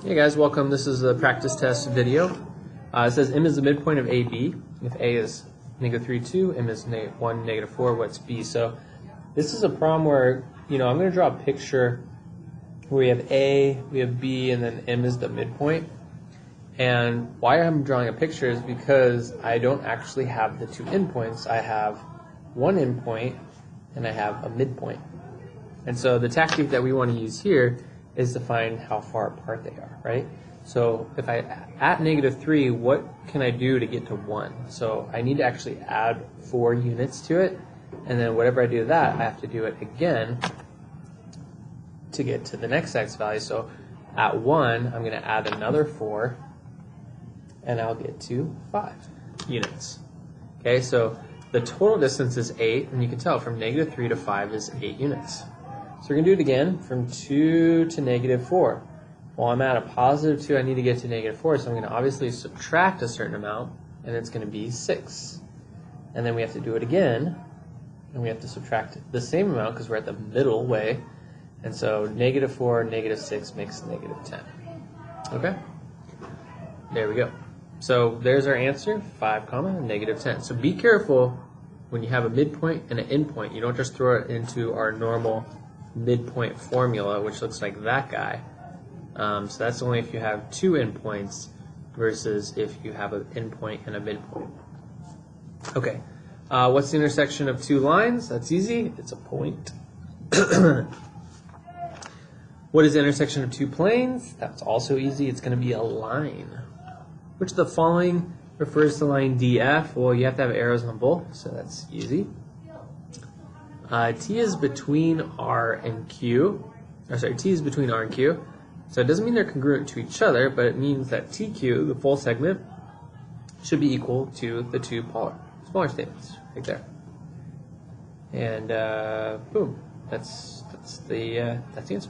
Hey guys, welcome. This is the practice test video. It says M is the midpoint of AB. If A is -3, 2, M is -1, -4, what's B? So this is a problem where, I'm going to draw a picture where we have A, we have B, and then M is the midpoint. And why I'm drawing a picture is because I don't actually have the two endpoints. I have one endpoint and I have a midpoint. And so the tactic that we want to use here is to find how far apart they are, right? So if I at -3, what can I do to get to 1? So I need to actually add 4 units to it, and then whatever I do to that, I have to do it again to get to the next x value. So at 1, I'm going to add another 4, and I'll get to 5 units. Okay, so the total distance is 8, and you can tell from -3 to 5 is 8 units. So we're going to do it again from 2 to -4. Well, I'm at a +2, I need to get to -4, so I'm going to obviously subtract a certain amount, and it's going to be 6. And then we have to do it again, and we have to subtract the same amount because we're at the middle way. And so -4, -6 makes -10. Okay? There we go. So there's our answer, 5, -10. So be careful when you have a midpoint and an endpoint. You don't just throw it into our normal midpoint formula, which looks like that guy. So that's only if you have 2 endpoints versus if you have an endpoint and a midpoint. Okay, what's the intersection of 2 lines? That's easy, it's a point. What is the intersection of 2 planes? That's also easy, it's going to be a line. Which of the following refers to line DF? Well, you have to have arrows on both, so that's easy. T is between R and Q. T is between R and Q. So it doesn't mean they're congruent to each other, but it means that TQ, the full segment, should be equal to the 2 smaller statements right there. And boom, that's the answer.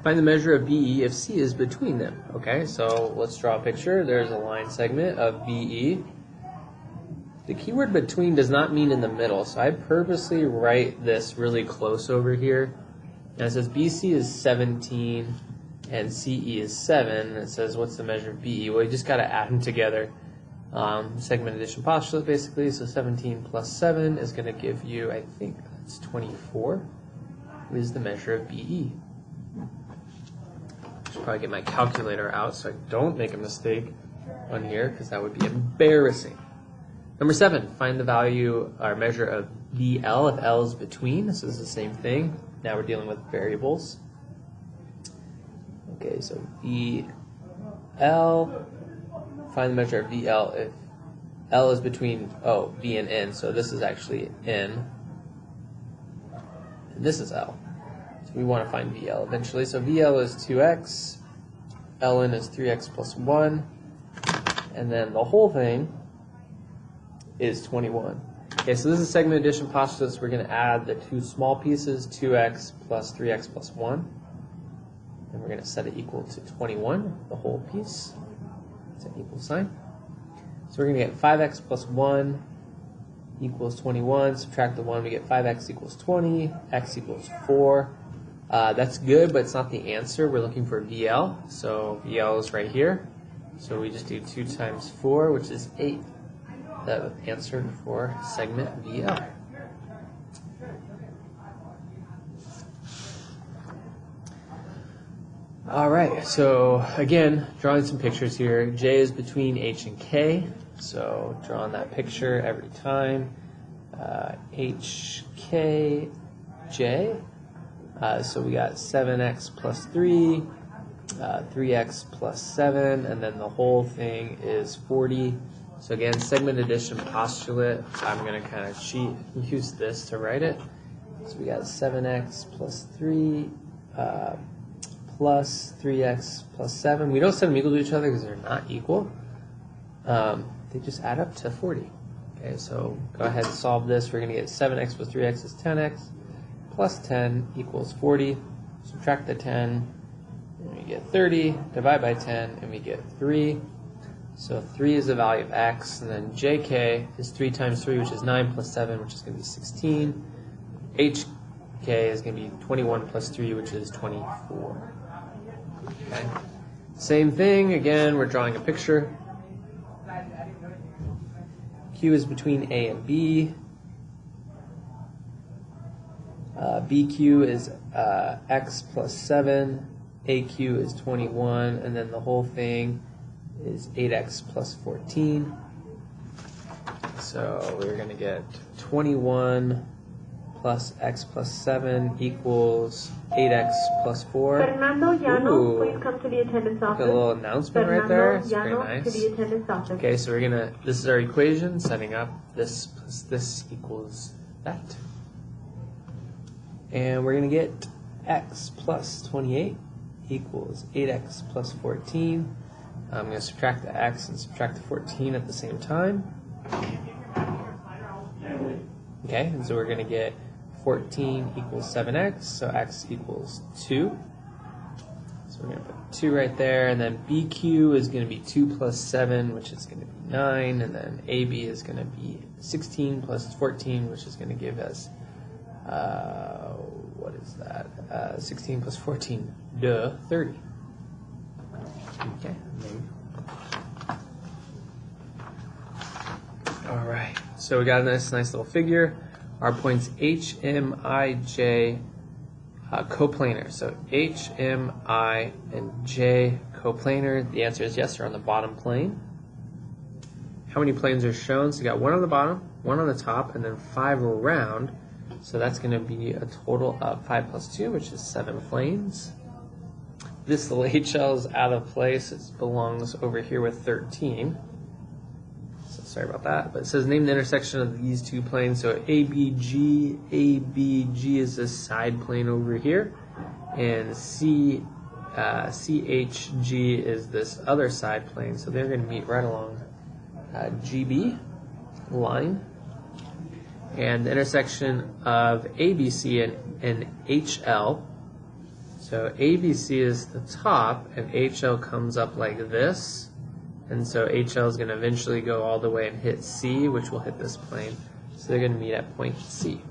Find the measure of BE if C is between them. Okay, so let's draw a picture. There's a line segment of BE. The keyword between does not mean in the middle, so I purposely write this really close over here. And it says BC is 17 and CE is 7. And it says, what's the measure of BE? Well, you just got to add them together. Segment addition postulate, basically. So 17 plus 7 is going to give you, I think that's 24, is the measure of BE. I should probably get my calculator out so I don't make a mistake on here, because that would be embarrassing. Number 7, find the value or measure of VL if L is between. This is the same thing. Now we're dealing with variables. Okay, so VL, find the measure of VL if L is between, V and N. So this is actually N, and this is L. So we want to find VL eventually. So VL is 2x, Ln is 3x plus 1, and then the whole thing is 21. Okay, so this is segment addition postulate, so we're going to add the 2 small pieces, 2x plus 3x plus 1. And we're going to set it equal to 21, the whole piece. It's an equal sign. So we're going to get 5x plus 1 equals 21. Subtract the 1, we get 5x equals 20, x equals 4. That's good, but it's not the answer. We're looking for VL. So VL is right here. So we just do 2 times 4, which is 8. The answer for segment VL. Alright, so again, drawing some pictures here. J is between H and K, so drawing that picture every time. H, K, J. So we got 7x plus 3, 3x plus 7, and then the whole thing is 40. So again, segment addition postulate, I'm going to kind of use this to write it. So we got 7x plus 3 plus 3x plus 7. We don't set them equal to each other because they're not equal. They just add up to 40. Okay, so go ahead and solve this. We're going to get 7x plus 3x is 10x plus 10 equals 40. Subtract the 10, and we get 30. Divide by 10, and we get 3. So 3 is the value of x, and then jk is 3 times 3, which is 9 plus 7, which is going to be 16. hk is going to be 21 plus 3, which is 24. Okay. Same thing, again, we're drawing a picture. Q is between A and B. BQ is x plus 7. AQ is 21. And then the whole thing is 8x plus 14. So we're going to get 21 plus x plus 7 equals 8x plus 4. Fernando Llano, please come to the attendance office. Got a little announcement right there. It's very nice. To the attendance office. Okay, so we're gonna, this is our equation, setting up this plus this equals that. And we're gonna get x plus 28 equals 8x plus 14. I'm gonna subtract the x and subtract the 14 at the same time. Okay, and so we're gonna get 14 equals 7x, so x equals 2. So we're going to put 2 right there, and then BQ is going to be 2 plus 7, which is going to be 9, and then AB is going to be 16 plus 14, which is going to give us, what is that? 16 plus 14, 30. Okay. All right, so we got a nice little figure. Our points H, M, I, J, coplanar. So H, M, I, and J coplanar. The answer is yes, they're on the bottom plane. How many planes are shown? So you got one on the bottom, one on the top, and then 5 around. So that's going to be a total of 5 plus 2, which is 7 planes. This little HL is out of place. It belongs over here with 13. Sorry about that, but it says name the intersection of these two planes. So ABG is this side plane over here, and CHG is this other side plane. So they're going to meet right along GB line. And the intersection of ABC and HL. So ABC is the top, and HL comes up like this. And so HL is going to eventually go all the way and hit C, which will hit this plane. So they're going to meet at point C.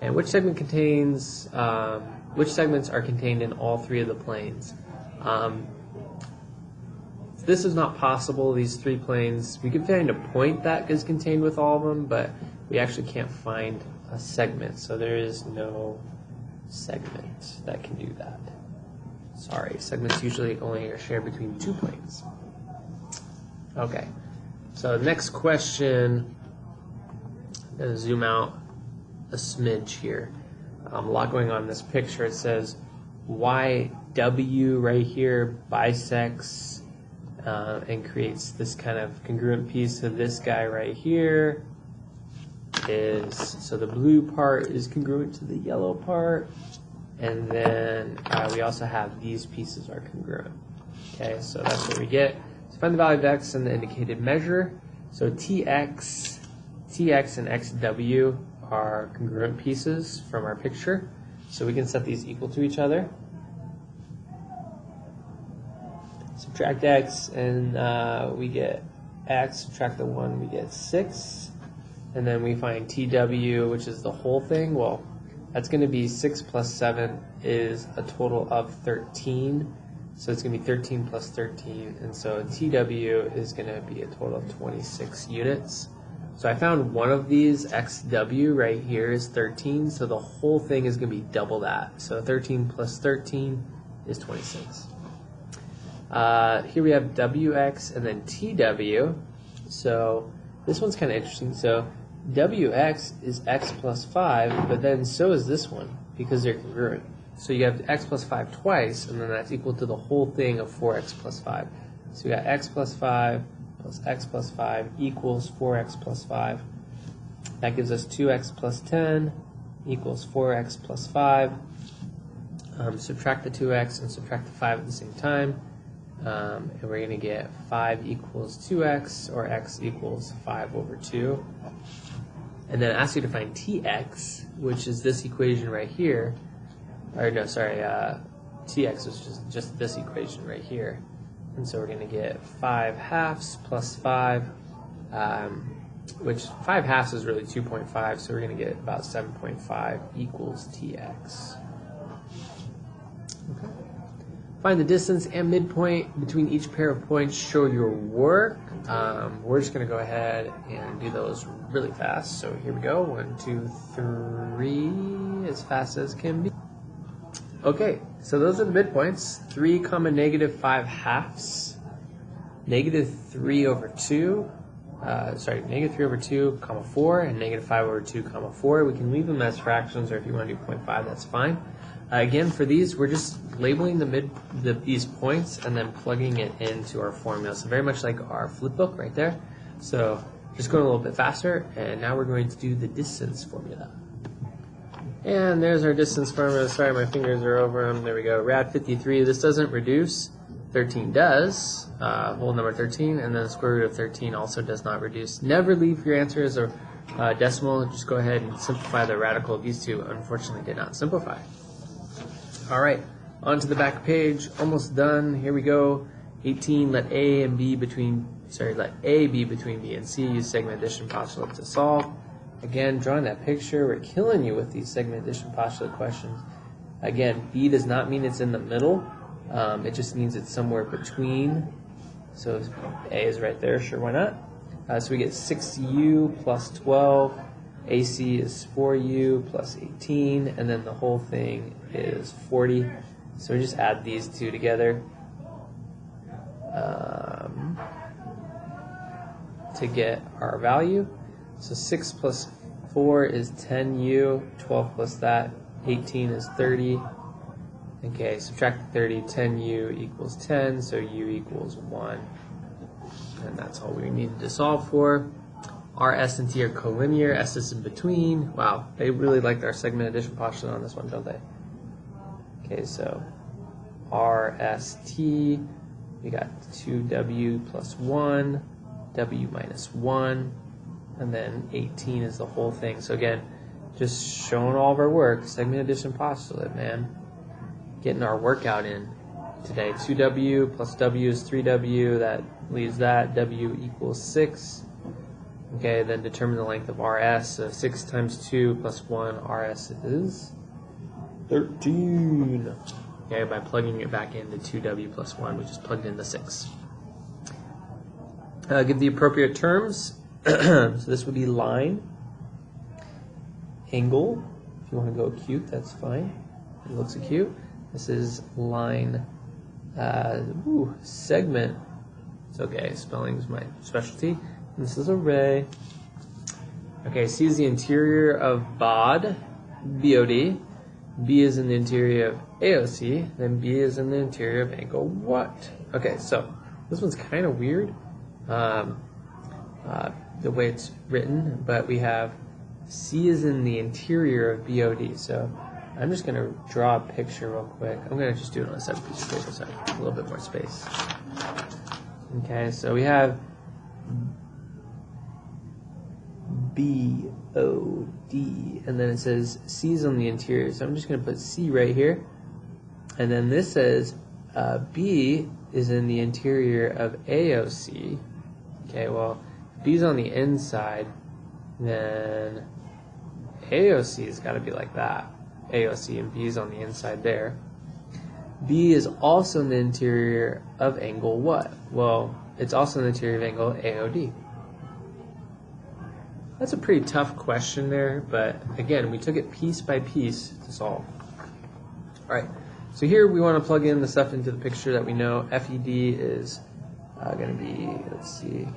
And which segment contains, which segments are contained in all 3 of the planes? This is not possible, these 3 planes. We can find a point that is contained with all of them, but we actually can't find a segment. So there is no segment that can do that. Sorry, segments usually only are shared between 2 planes. Okay, so next question, I'm going to zoom out a smidge here. A lot going on in this picture. It says YW right here bisects and creates this kind of congruent piece. So this guy right here is, so the blue part is congruent to the yellow part. And then we also have these pieces are congruent. Okay, so that's what we get. So find the value of x in the indicated measure. So TX and XW are congruent pieces from our picture. So we can set these equal to each other. Subtract x, and we get x. Subtract the 1, we get 6. And then we find TW, which is the whole thing. Well, that's going to be 6 plus 7 is a total of 13. So it's going to be 13 plus 13. And so TW is going to be a total of 26 units. So I found one of these, XW, right here is 13. So the whole thing is going to be double that. So 13 plus 13 is 26. Here we have WX and then TW. So this one's kind of interesting. So WX is x plus 5, but then so is this one because they're congruent. So you have x plus 5 twice, and then that's equal to the whole thing of 4x plus 5. So you got x plus 5 plus x plus 5 equals 4x plus 5. That gives us 2x plus 10 equals 4x plus 5. Subtract the 2x and subtract the 5 at the same time. And we're going to get 5 equals 2x, or x equals 5 over 2. And then it asks you to find tx, which is this equation right here. Or no, sorry, tx is just this equation right here. And so we're going to get 5 halves plus 5, which 5 halves is really 2.5, so we're going to get about 7.5 equals tx. Okay. Find the distance and midpoint between each pair of points. Show your work. We're just going to go ahead and do those really fast. So here we go. 1, 2, 3, as fast as can be. Okay, so those are the midpoints. 3, negative 5 halves. Negative 3 over 2. Negative 3 over 2, 4, and negative 5 over 2, 4. We can leave them as fractions, or if you want to do 0.5, that's fine. Again, for these, we're just labeling these points and then plugging it into our formula. So very much like our flip book right there. So just going a little bit faster, and now we're going to do the distance formula. And there's our distance formula. Sorry, my fingers are over them. There we go. Rad 53. This doesn't reduce. 13 does. Whole number 13, and then the square root of 13 also does not reduce. Never leave your answer as a decimal. Just go ahead and simplify the radical of these two. Unfortunately, did not simplify. All right, on to the back page. Almost done. Here we go. 18. Let A be between B and C. Use segment addition postulate to solve. Again, drawing that picture. We're killing you with these segment addition postulate questions. Again, B does not mean it's in the middle. It just means it's somewhere between. So A is right there. Sure, why not? So we get 6U plus 12. AC is 4U plus 18, and then the whole thing is 40. So we just add these two together to get our value. So 6 plus 4 is 10U, 12 plus that, 18 is 30. Okay, subtract 30, 10U equals 10, so U equals 1. And that's all we needed to solve for. R, S, and T are collinear. S is in between. Wow, they really liked our segment addition postulate on this one, don't they? Okay, so R, S, T. We got 2W plus 1, W minus 1, and then 18 is the whole thing. So again, just showing all of our work. Segment addition postulate, man. Getting our workout in today. 2W plus W is 3W. That leaves that. W equals 6. Okay, then determine the length of RS. So 6 times 2 plus 1, RS is 13. Okay, by plugging it back into 2W plus 1, we just plugged in the 6. Give the appropriate terms. So this would be line, angle. If you want to go acute, that's fine. It looks acute. This is line, segment. It's okay, spelling is my specialty. And this is array. Okay, C is the interior of BOD, BOD. B is in the interior of AOC. Then B is in the interior of angle what? Okay, so this one's kind of weird, the way it's written, but we have C is in the interior of BOD. So I'm just going to draw a picture real quick. I'm going to just do it on a separate piece of paper so I have a little bit more space. Okay, so we have B-O-D, and then it says C's on the interior. So I'm just going to put C right here. And then this says B is in the interior of AOC. Okay, well, if B's on the inside, then AOC has got to be like that. AOC and B is on the inside there. B is also in the interior of angle what? Well, it's also in the interior of angle AOD. That's a pretty tough question there, but again, we took it piece by piece to solve. All right, so here we want to plug in the stuff into the picture that we know. FED is going to be, let's see,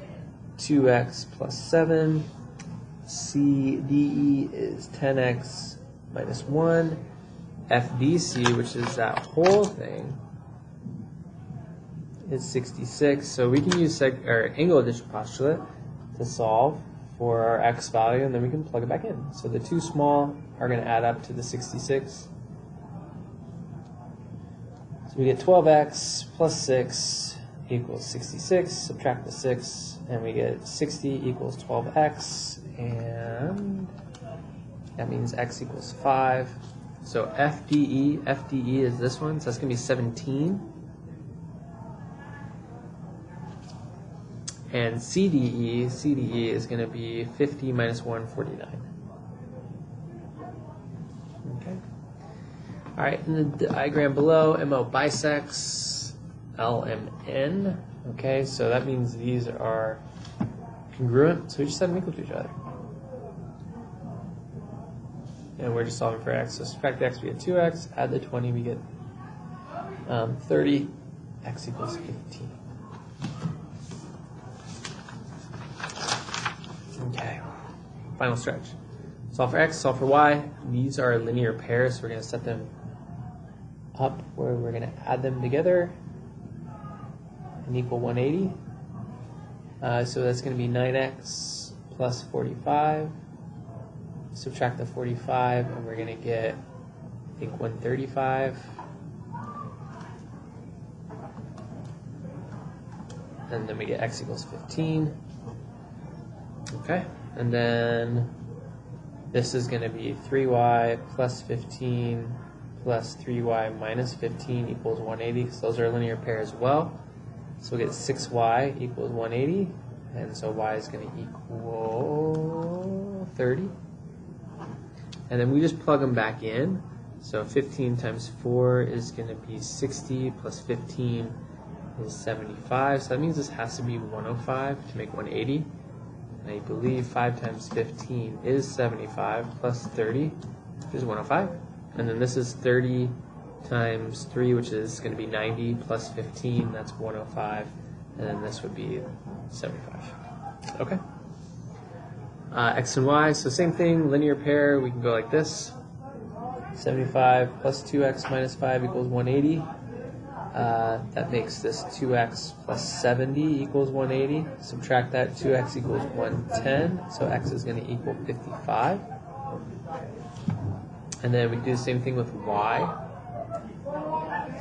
2x plus 7. CDE is 10x minus 1. FDC, which is that whole thing, is 66. So we can use our angle addition postulate to solve for our x value, and then we can plug it back in. So the two small are going to add up to the 66. So we get 12x plus 6 equals 66. Subtract the 6, and we get 60 equals 12x, and that means x equals 5. So FDE is this one, so that's going to be 17. And CDE is going to be 50 minus 1, 49. Okay. All right, in the diagram below, MO bisects LMN. Okay, so that means these are congruent, so we just set them equal to each other. And we're just solving for x, so subtract the x, we get 2x, add the 20, we get 30, x equals 15. Okay, final stretch. Solve for x, solve for y. These are linear pairs, so we're going to set them up where we're going to add them together and equal 180. So that's going to be 9x plus 45. Subtract the 45, and we're going to get, I think, 135. And then we get x equals 15. Okay, and then this is going to be 3y plus 15 plus 3y minus 15 equals 180, because those are linear pair as well. So we get 6y equals 180, and so y is going to equal 30. And then we just plug them back in. So 15 times 4 is going to be 60, plus 15 is 75. So that means this has to be 105 to make 180. And I believe 5 times 15 is 75, plus 30 is 105. And then this is 30 times 3, which is going to be 90, plus 15, that's 105. And then this would be 75. Okay. X and y, so same thing, linear pair, we can go like this. 75 plus 2x minus 5 equals 180. That makes this 2x plus 70 equals 180. Subtract that, 2x equals 110, so x is going to equal 55. And then we do the same thing with y.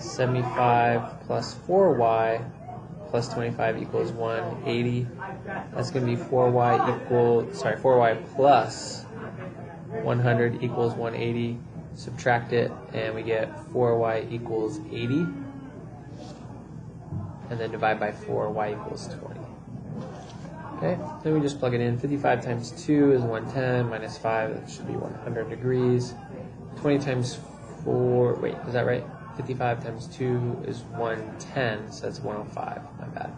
75 plus 4y plus 25 equals 180. That's going to be 4y plus 100 equals 180. Subtract it, and we get 4y equals 80. And then divide by 4, y equals 20. Okay, then we just plug it in. 55 times 2 is 110, minus 5, that should be 100 degrees. 20 times 4, wait, is that right? 55 times 2 is 110, so that's 105, my bad.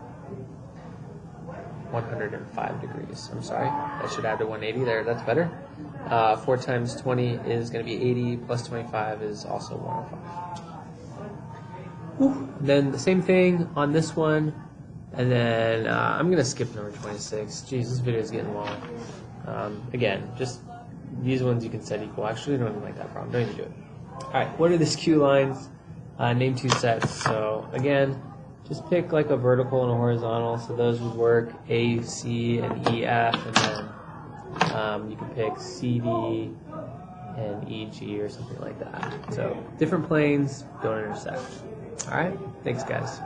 105 degrees, I'm sorry. I should add to 180 there, that's better. 4 times 20 is going to be 80, plus 25 is also 105. Then the same thing on this one, and then I'm going to skip number 26. Jeez, this video is getting long. Again, just these ones you can set equal. Actually, I don't even like that problem. Don't even do it. Alright, what are the skew lines? Name two sets. So again, just pick like a vertical and a horizontal. So those would work A, C, and E, F, and then you can pick C, D, and E, G, or something like that. So different planes don't intersect. Alright, thanks guys.